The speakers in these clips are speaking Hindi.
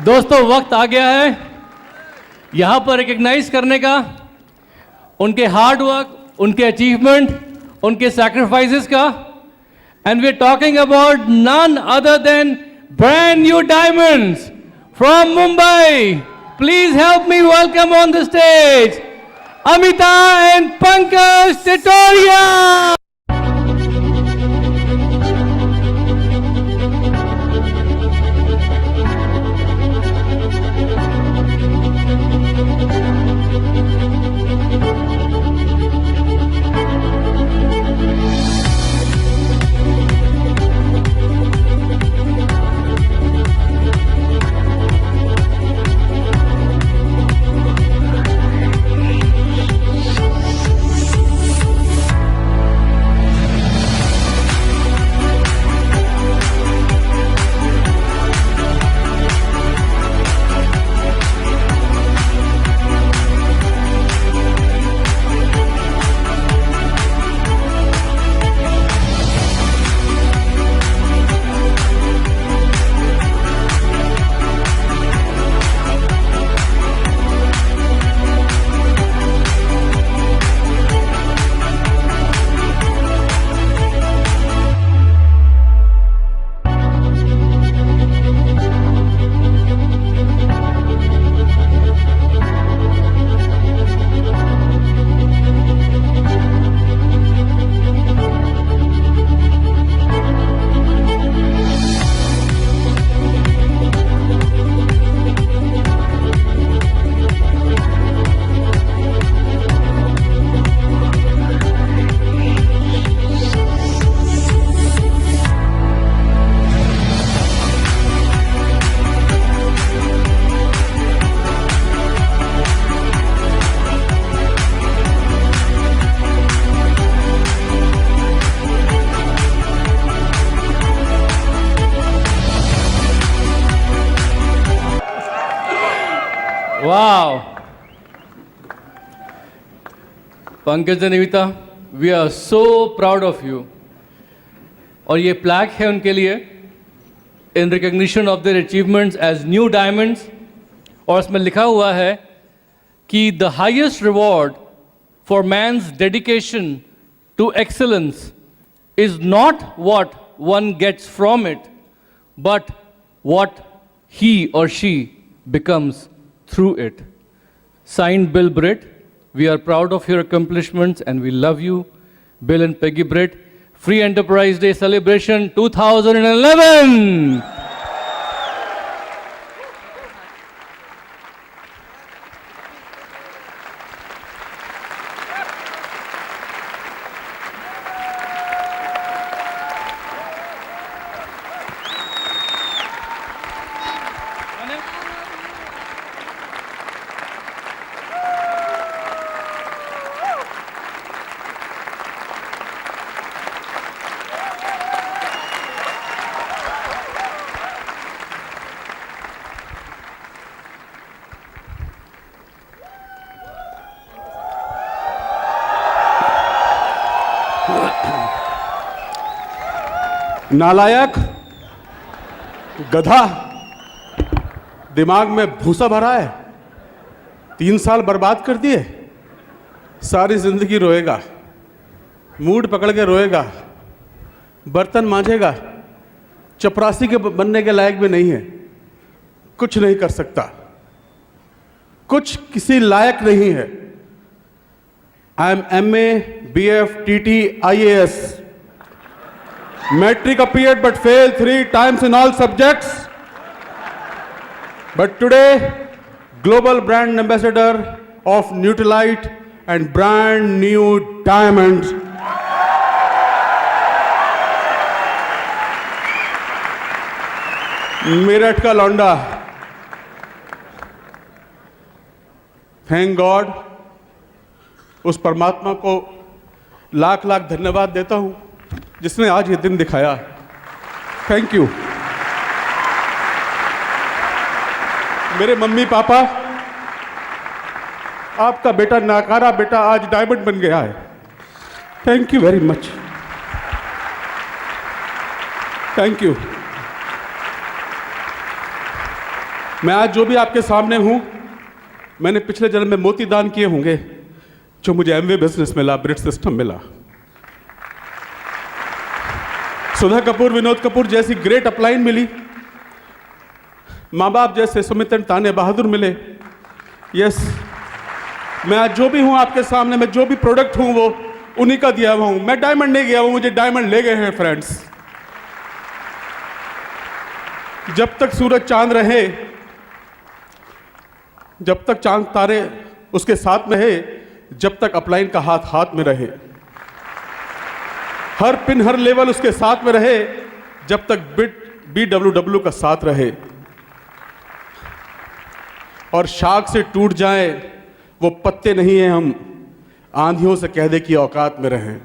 दोस्तों वक्त आ गया है यहाँ पर रिकग्नाइज करने का उनके हार्ड वर्क, उनके अचीवमेंट, उनके सैक्रिफाइसेस का। And we are talking about none other than brand new diamonds from Mumbai. Please help me welcome on the stage Amita and Pankaj Titoria. Wow, Pankaj and Amita, we are so proud of you. और ये प्लैक है उनके लिए in recognition of their achievements as new diamonds. और इसमें लिखा हुआ है कि the highest reward for mains dedication to excellence is not what one gets from it, but what he or she becomes through it. Signed, Bill Britt. We are proud of your accomplishments and we love you, Bill and Peggy Britt. Free Enterprise Day Celebration 2011. नालायक, गधा, दिमाग में भूसा भरा है, 3 साल बर्बाद कर दिए, सारी जिंदगी रोएगा, मूड पकड़ के रोएगा, बर्तन मांजेगा, चपरासी के बनने के लायक भी नहीं है, कुछ नहीं कर सकता, कुछ किसी लायक नहीं है। I am MA, BF, TT, IAS. Metric appeared but failed 3 times in all subjects. But today, global brand ambassador of Nutrilite and brand new diamonds. Meerut का लौंडा। थैंक गॉड, उस परमात्मा को लाख लाख धन्यवाद देता हूं जिसने आज ये दिन दिखाया। Thank you. मेरे मम्मी पापा, आपका बेटा, नाकारा बेटा, आज डायमंड बन गया है। Thank you very much, thank you. मैं आज जो भी आपके सामने हूं, मैंने पिछले जन्म में मोती दान किए होंगे, जो मुझे एमवे बिजनेस मिला, ब्रिट सिस्टम मिला। सुधा कपूर, विनोद कपूर जैसी ग्रेट अपलाइन मिली, माँ बाप जैसे सुमितन ताने बहादुर मिले। यस, मैं आज जो भी हूं आपके सामने, मैं जो भी प्रोडक्ट हूं वो उन्हीं का दिया हुआ हूं। मैं डायमंड नहीं गया, वो मुझे डायमंड ले गए हैं फ्रेंड्स। जब तक सूरज चांद रहे, जब तक चांद तारे उसके साथ में रहे, जब तक अपलाइन का हाथ हाथ में रहे, हर पिन हर लेवल उसके साथ में रहे, जब तक BWW का साथ रहे। और शाख से टूट जाए वो पत्ते नहीं हैं हम, आंधियों से कह दे कि औकात में रहें।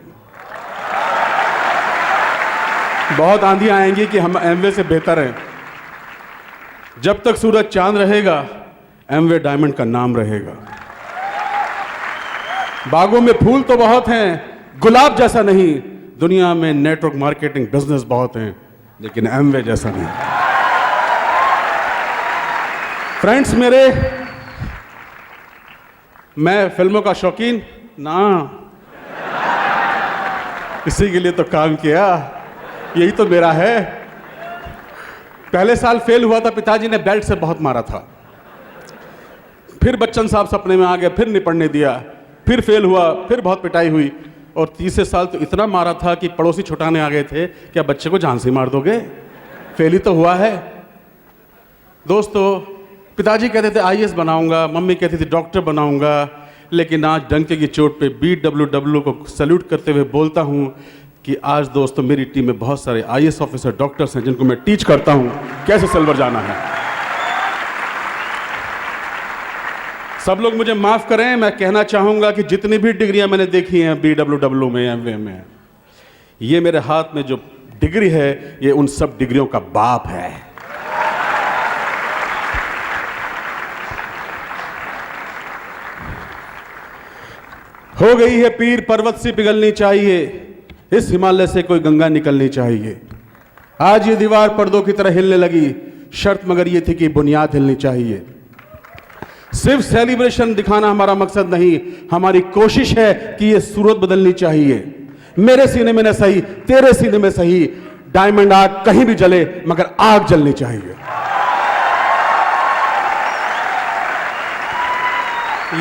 बहुत आंधियां आएंगी कि हम एमवे से बेहतर हैं। जब तक सूरज चांद रहेगा, एमवे डायमंड का नाम रहेगा। बागों में फूल तो बहुत हैं, गुलाब जैसा नहीं। दुनिया में नेटवर्क मार्केटिंग बिजनेस बहुत हैं, लेकिन एमवे जैसा नहीं। फ्रेंड्स मेरे, मैं फिल्मों का शौकीन ना, इसी के लिए तो काम किया, यही तो मेरा है। पहले साल फेल हुआ था, पिताजी ने बेल्ट से बहुत मारा था। फिर बच्चन साहब सपने में आ गए, फिर नहीं पढ़ने दिया, फिर फेल हुआ, फिर बहुत पिटाई हुई। और तीसरे साल तो इतना मारा था कि पड़ोसी छुटाने आ गए थे, क्या बच्चे को जान से मार दोगे, फेल ही तो हुआ है। दोस्तों, पिताजी कहते थे आईएएस बनाऊंगा, मम्मी कहती थी डॉक्टर बनाऊंगा, लेकिन आज डंके की चोट पे BWW को सैल्यूट करते हुए बोलता हूं कि आज दोस्तों मेरी टीम में बहुत सारे आईएएस ऑफिसर, डॉक्टर्स हैं, जिनको मैं टीच करता हूं कैसे सिल्वर जाना है। सब लोग मुझे माफ करें, मैं कहना चाहूंगा कि जितनी भी डिग्रियां मैंने देखी हैं BWW में, एमवे में, ये मेरे हाथ में जो डिग्री है, ये उन सब डिग्रियों का बाप है। हो गई है पीर पर्वत से पिघलनी चाहिए, इस हिमालय से कोई गंगा निकलनी चाहिए। आज ये दीवार पर्दों की तरह हिलने लगी, शर्त मगर ये थी कि बुनियाद हिलनी चाहिए। सिर्फ सेलिब्रेशन दिखाना हमारा मकसद नहीं, हमारी कोशिश है कि ये सूरत बदलनी चाहिए। मेरे सीने में न सही, तेरे सीने में सही, डायमंड आग कहीं भी जले मगर आग जलनी चाहिए।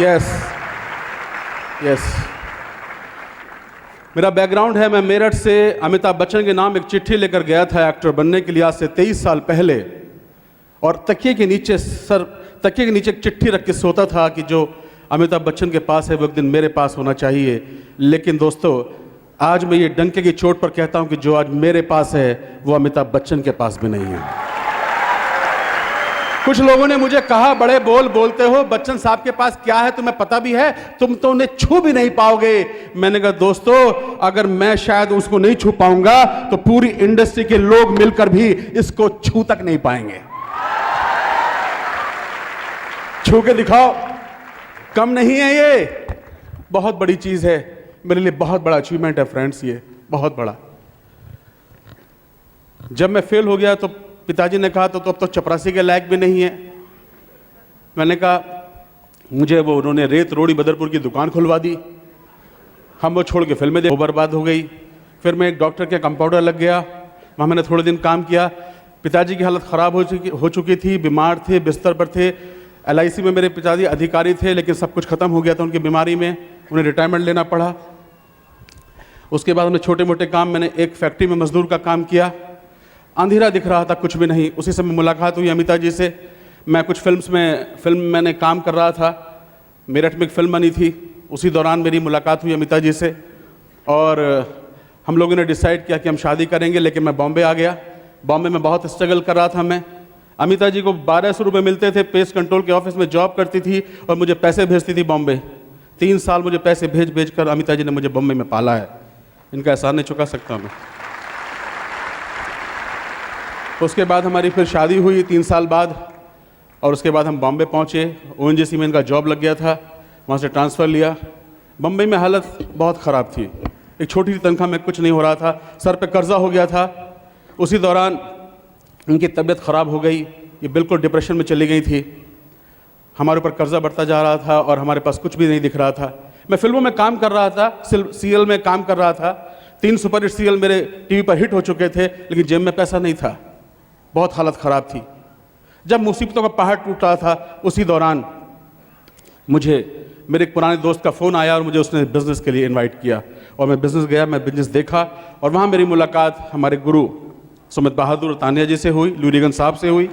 यस यस, मेरा बैकग्राउंड है, मैं मेरठ से अमिताभ बच्चन के नाम एक चिट्ठी लेकर गया था एक्टर बनने के लिए आज से 23 साल पहले। और तकिए के नीचे एक चिट्ठी रख के सोता था कि जो अमिताभ बच्चन के पास है वो एक दिन मेरे पास होना चाहिए। लेकिन दोस्तों, आज मैं ये डंके की चोट पर कहता हूं कि जो आज मेरे पास है वो अमिताभ बच्चन के पास भी नहीं है। कुछ लोगों ने मुझे कहा, बड़े बोल बोलते हो, बच्चन साहब के पास क्या है तुम्हें पता भी है, तुम तो उन्हें छू भी नहीं पाओगे। मैंने कहा दोस्तों, अगर मैं शायद उसको नहीं छू पाऊंगा तो पूरी इंडस्ट्री के लोग मिलकर भी इसको छू तक नहीं पाएंगे। छू के दिखाओ, कम नहीं है, ये बहुत बड़ी चीज है, मेरे लिए बहुत बड़ा अचीवमेंट है फ्रेंड्स, ये बहुत बड़ा। जब मैं फेल हो गया तो पिताजी ने कहा तो अब तो चपरासी के लायक भी नहीं है। मैंने कहा मुझे वो, उन्होंने रेत रोड़ी बदरपुर की दुकान खुलवा दी, हम वो छोड़ के फिल्में देख, वो बर्बाद हो गई। फिर मैं एक डॉक्टर के कंपाउंडर लग गया, वहाँ मैंने थोड़े दिन काम किया। पिताजी की हालत ख़राब हो चुकी थी, बीमार थे, बिस्तर पर थे। LIC में मेरे पिताजी अधिकारी थे, लेकिन सब कुछ ख़त्म हो गया था उनकी बीमारी में, उन्हें रिटायरमेंट लेना पड़ा। उसके बाद हमने छोटे मोटे काम, मैंने एक फैक्ट्री में मजदूर का काम किया, अंधेरा दिख रहा था, कुछ भी नहीं। उसी समय मुलाकात हुई अमिता जी से। मैं कुछ फिल्म मैंने काम कर रहा था, मेरठ में एक फिल्म बनी थी, उसी दौरान मेरी मुलाकात हुई अमिता जी से। और हम लोगों ने डिसाइड किया कि हम शादी करेंगे, लेकिन मैं बॉम्बे आ गया। बॉम्बे में बहुत स्ट्रगल कर रहा था मैं। अमिता जी को 1200 रुपये मिलते थे, पेस्ट कंट्रोल के ऑफिस में जॉब करती थी और मुझे पैसे भेजती थी बॉम्बे। 3 साल मुझे पैसे भेज कर अमिता जी ने मुझे बॉम्बे में पाला है, इनका एहसान नहीं चुका सकता मैं। उसके बाद हमारी फिर शादी हुई 3 साल बाद, और उसके बाद हम बॉम्बे पहुँचे। ONGC में इनका जॉब लग गया था, वहाँ से ट्रांसफ़र लिया। बम्बई में हालत बहुत ख़राब थी, एक छोटी सी तनख्वाह में कुछ नहीं हो रहा था, सर पे कर्जा हो गया था। उसी दौरान उनकी तबीयत ख़राब हो गई, ये बिल्कुल डिप्रेशन में चली गई थी। हमारे ऊपर कर्जा बढ़ता जा रहा था और हमारे पास कुछ भी नहीं दिख रहा था। मैं फिल्मों में काम कर रहा था, सीरियल में काम कर रहा था, 3 सुपरहिट सीरियल मेरे टीवी पर हिट हो चुके थे, लेकिन जेब में पैसा नहीं था। बहुत हालत ख़राब थी। जब मुसीबतों का पहाड़ टूट रहा था, उसी दौरान मुझे मेरे एक पुराने दोस्त का फ़ोन आया और मुझे उसने बिज़नेस के लिए इनवाइट किया और मैं बिज़नेस गया, मैं बिज़नेस देखा और वहाँ मेरी मुलाकात हमारे गुरु सुमित बहादुर तानिया जी से हुई, लूरीगन साहब से हुई,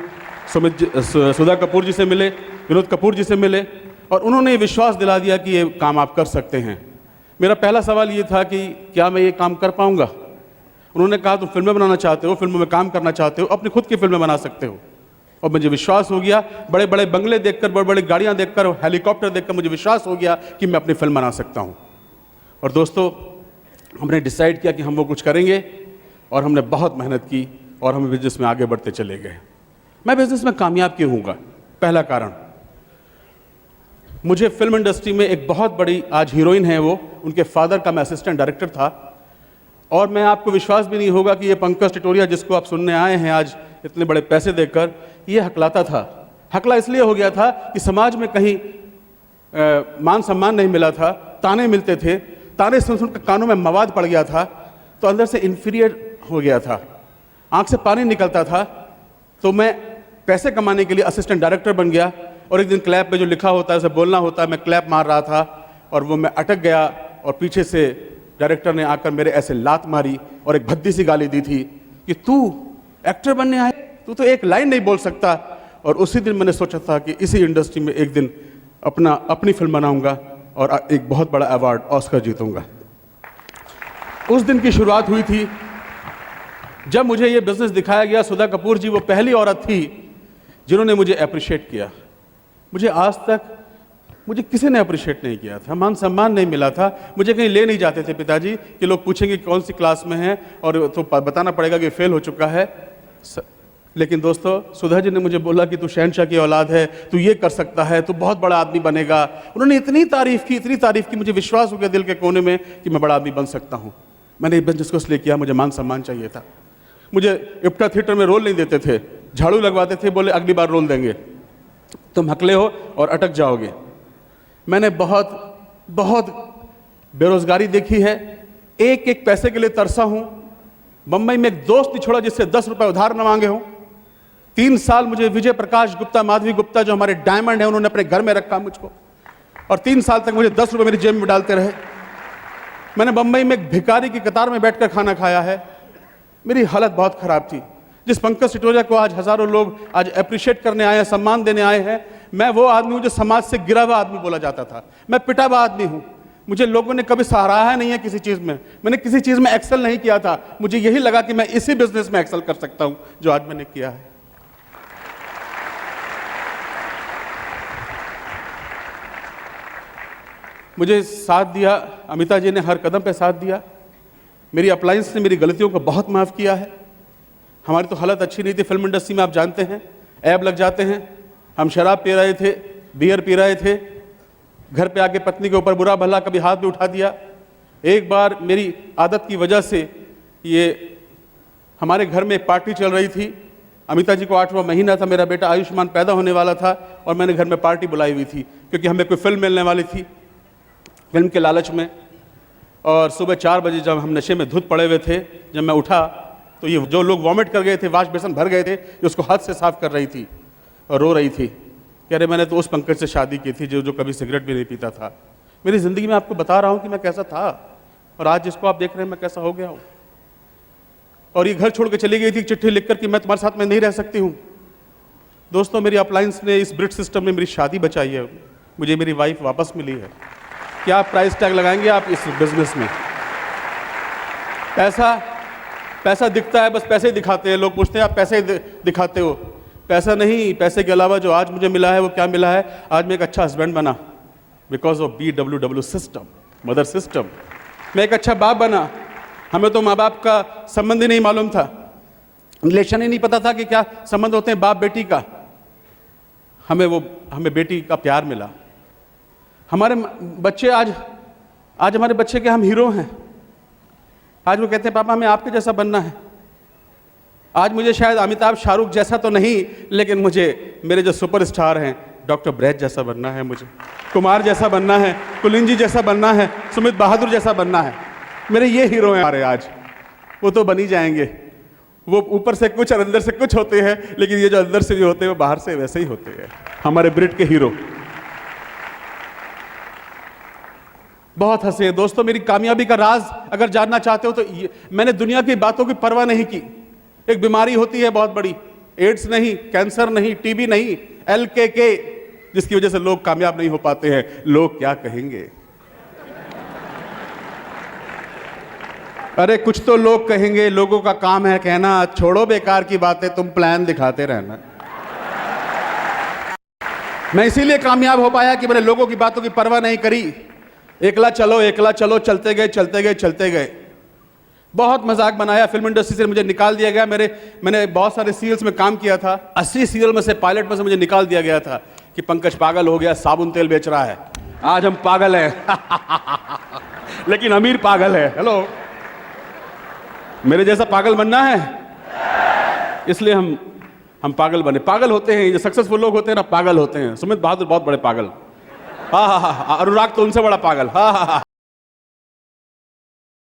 सुधा कपूर जी से मिले, विनोद कपूर जी से मिले और उन्होंने ये विश्वास दिला दिया कि ये काम आप कर सकते हैं। मेरा पहला सवाल ये था कि क्या मैं ये काम कर पाऊँगा। उन्होंने कहा तुम फिल्में बनाना चाहते हो, फिल्मों में काम करना चाहते हो, अपनी खुद की फिल्में बना सकते हो। और मुझे विश्वास हो गया, बड़े बड़े बंगले देखकर, बड़ी बड़ी गाड़ियाँ देखकर, हेलीकॉप्टर देखकर मुझे विश्वास हो गया कि मैं अपनी फिल्म बना सकता हूँ। और दोस्तों, हमने डिसाइड किया कि हम वो कुछ करेंगे और हमने बहुत मेहनत की और हम बिज़नेस में आगे बढ़ते चले गए। मैं बिज़नेस में कामयाब क्यों होऊंगा? पहला कारण, मुझे फिल्म इंडस्ट्री में एक बहुत बड़ी आज हीरोइन है वो, उनके फादर का मैं असिस्टेंट डायरेक्टर था। और मैं आपको विश्वास भी नहीं होगा कि ये पंकज टिटोरिया जिसको आप सुनने आए हैं आज इतने बड़े पैसे देकर, ये हकलाता था। हकला इसलिए हो गया था कि समाज में कहीं मान सम्मान नहीं मिला था, ताने मिलते थे, ताने सुन सुनकर कानों में मवाद पड़ गया था, तो अंदर से इन्फीरियर हो गया था, आंख से पानी निकलता था। तो मैं पैसे कमाने के लिए असिस्टेंट डायरेक्टर बन गया और एक दिन क्लैप पे जो लिखा होता है उसे बोलना होता है, मैं क्लैप मार रहा था और वो मैं अटक गया और पीछे से डायरेक्टर ने आकर मेरे ऐसे लात मारी और एक भद्दी सी गाली दी थी कि तू एक्टर बनने आए, तू तो एक लाइन नहीं बोल सकता। और उसी दिन मैंने सोचा था कि इसी इंडस्ट्री में एक दिन अपनी फिल्म बनाऊंगा और एक बहुत बड़ा अवार्ड ऑस्कर जीतूंगा। उस दिन की शुरुआत हुई थी जब मुझे ये बिजनेस दिखाया गया। सुधा कपूर जी वो पहली औरत थी जिन्होंने मुझे अप्रिशिएट किया। मुझे आज तक मुझे किसी ने अप्रिशिएट नहीं किया था, मान सम्मान नहीं मिला था। मुझे कहीं ले नहीं जाते थे पिताजी कि लोग पूछेंगे कौन सी क्लास में है और तो बताना पड़ेगा कि फेल हो चुका है। लेकिन दोस्तों, सुधा जी ने मुझे बोला कि तू शहनशाह की औलाद है, तू ये कर सकता है, तू बहुत बड़ा आदमी बनेगा। उन्होंने इतनी तारीफ की, मुझे विश्वास हो गया दिल के कोने में कि मैं बड़ा आदमी बन सकता हूँ। मैंने ये बिजनेस को इसलिए किया, मुझे मान सम्मान चाहिए था। मुझे इप्टा थिएटर में रोल नहीं देते थे, झाड़ू लगवाते थे, बोले अगली बार रोल देंगे, तुम हकले हो और अटक जाओगे। मैंने बहुत बहुत बेरोजगारी देखी है, एक एक पैसे के लिए तरसा हूँ। बम्बई में एक दोस्त नहीं छोड़ा जिससे 10 रुपए उधार न मांगे हों। 3 साल मुझे विजय प्रकाश गुप्ता, माधवी गुप्ता जो हमारे डायमंड है, उन्होंने अपने घर में रखा मुझको और 3 साल तक मुझे 10 रुपए मेरी जेब में डालते रहे। मैंने बम्बई में एक भिखारी की कतार में बैठकर खाना खाया है। मेरी हालत बहुत खराब थी। जिस पंकज टिटोरिया को आज हजारों लोग आज अप्रिशिएट करने आए हैं, सम्मान देने आए हैं, मैं वो आदमी हूं जो समाज से गिरा हुआ आदमी बोला जाता था। मैं पिटा हुआ आदमी हूं। मुझे लोगों ने कभी सराहा नहीं है किसी चीज में, मैंने किसी चीज में एक्सेल नहीं किया था। मुझे यही लगा कि मैं इसी बिजनेस में एक्सेल कर सकता हूं जो आज मैंने किया है। मुझे साथ दिया, अमिता जी ने हर कदम पे साथ दिया। मेरी अप्लायंस ने मेरी गलतियों को बहुत माफ़ किया है। हमारी तो हालत अच्छी नहीं थी फिल्म इंडस्ट्री में, आप जानते हैं, ऐब लग जाते हैं। हम शराब पी रहे थे, बियर पी रहे थे, घर पे आके पत्नी के ऊपर बुरा भला कभी हाथ भी उठा दिया। एक बार मेरी आदत की वजह से ये हमारे घर में एक पार्टी चल रही थी। अमिता जी को 8वां महीना था, मेरा बेटा आयुष्मान पैदा होने वाला था और मैंने घर में पार्टी बुलाई हुई थी क्योंकि हमें कोई फिल्म मिलने वाली थी, फिल्म के लालच में। और सुबह 4 बजे जब हम नशे में धुत पड़े हुए थे, जब मैं उठा तो ये जो लोग वॉमिट कर गए थे, वाश बेसन भर गए थे, ये उसको हाथ से साफ कर रही थी और रो रही थी। कह रहे मैंने तो उस पंकज से शादी की थी जो कभी सिगरेट भी नहीं पीता था। मेरी ज़िंदगी में आपको बता रहा हूँ कि मैं कैसा था और आज जिसको आप देख रहे हैं मैं कैसा हो गया हूँ। और ये घर छोड़ के चली गई थी चिट्ठी लिखकर कि मैं तुम्हारे साथ में नहीं रह सकती हूँ। दोस्तों, मेरी अप्लायंस ने इस ब्रिट सिस्टम में मेरी शादी बचाई है, मुझे मेरी वाइफ वापस मिली है। क्या प्राइस टैग लगाएंगे आप इस बिजनेस में? पैसा दिखता है, बस पैसे ही दिखाते हैं। लोग पूछते हैं आप पैसे दिखाते हो, पैसा नहीं। पैसे के अलावा जो आज मुझे मिला है वो क्या मिला है? आज मैं एक अच्छा हस्बैंड बना because of BWW system, mother system. मैं एक अच्छा बाप बना। हमें तो माँ बाप का संबंध ही नहीं मालूम था, रिलेशन ही नहीं पता था कि क्या संबंध होते हैं बाप बेटी का। हमें बेटी का प्यार मिला। हमारे बच्चे आज हमारे बच्चे के हम हीरो हैं। आज वो कहते हैं पापा हमें आपके जैसा बनना है। आज मुझे शायद अमिताभ शाहरुख जैसा तो नहीं, लेकिन मुझे मेरे जो सुपरस्टार हैं डॉक्टर ब्रैड जैसा बनना है, मुझे कुमार जैसा बनना है, कुलिंजी जैसा बनना है, सुमित बहादुर जैसा बनना है। मेरे ये हीरो हैं हमारे आज, वो तो बन ही जाएंगे। वो ऊपर से कुछ और अंदर से कुछ होते हैं, लेकिन ये जो अंदर से भी होते हैं वो बाहर से वैसे ही होते हैं, हमारे ब्रिट के हीरो। बहुत हंसे दोस्तों। मेरी कामयाबी का राज अगर जानना चाहते हो तो मैंने दुनिया की बातों की परवाह नहीं की। एक बीमारी होती है बहुत बड़ी, एड्स नहीं, कैंसर नहीं, टीबी नहीं, LKK, जिसकी वजह से लोग कामयाब नहीं हो पाते हैं। लोग क्या कहेंगे? अरे कुछ तो लोग कहेंगे, लोगों का काम है कहना, छोड़ो बेकार की बातें, तुम प्लान दिखाते रहना। मैं इसीलिए कामयाब हो पाया कि मैंने लोगों की बातों की परवाह नहीं करी। एकला चलो, चलते गए। बहुत मजाक बनाया, फिल्म इंडस्ट्री से मुझे निकाल दिया गया। मैंने बहुत सारे सीरियल्स में काम किया था। 80 सीरियल में से, पायलट में से मुझे निकाल दिया गया था कि पंकज पागल हो गया, साबुन तेल बेच रहा है। आज हम पागल हैं लेकिन अमीर पागल है। हेलो, मेरे जैसा पागल बनना है, इसलिए हम पागल बने। पागल होते हैं, जो सक्सेसफुल लोग होते हैं ना, पागल होते हैं। सुमित बहादुर बहुत बड़े पागल, हाँ, अनुराग तो उनसे बड़ा पागल, हाँ।